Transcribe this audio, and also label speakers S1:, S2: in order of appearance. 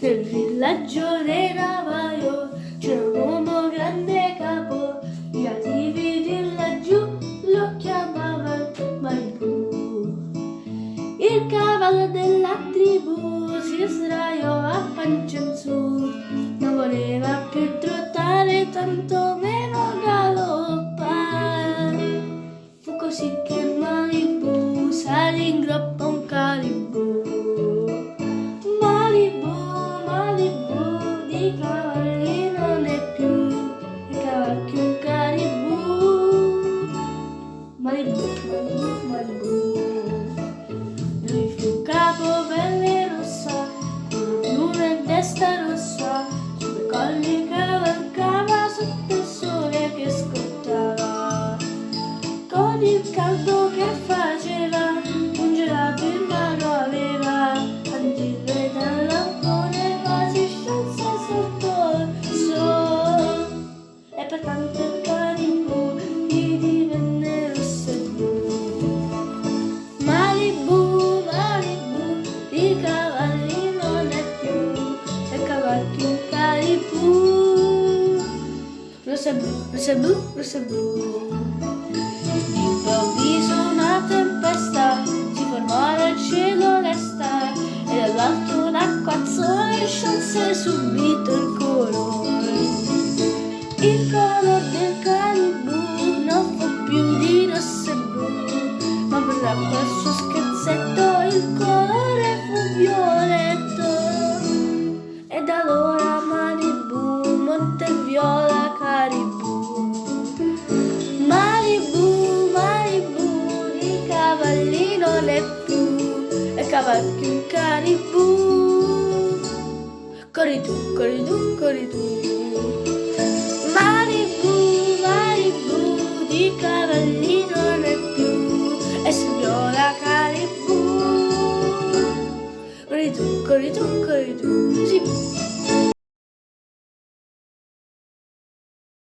S1: Nel villaggio dei Navajo c'era un uomo grande capo, i nativi di laggiù lo chiamavano Malibu. Il cavallo della tribù si sdraiò a pancia in su, non voleva più trottare, tanto meno galoppare. Fu così che Malibu salì in groppa un caribù. Di cavalli non è più, è cavalchi un caribù. Malibu, Malibu, Malibu. Lui fu capo pelle rossa, con piuma in testa rossa, sui colli cavalcava sotto il sole che scottava. Con il caldo che faceva, un gelato in mano aveva, agile dal lampone quasi sciolse sotto il sole. E pertanto il caribù gli divenne rosso e blu. Malibu, Malibu, di cavalli non è più, è cavalchi un caribù. Rosso e blu, rosso e blu, rosso e blu. D'improvviso una tempesta si formò nel cielo lesta e dall'alto un acquazzone sciolse subito il colore. Il colore del caribù non fu più di rosso e blu, ma per l'acqua il suo scherzetto il colore fu violetto. E da allora Malibu, monte viola caribù. Malibu, Malibu, di cavalli non è più, è cavalchi un caribù. Corri tu, corri tu, corri tu. Malibu, Malibu, di cavalli non è più, è su viola caribù. Corri tu, corri tu, corri tu. Sì.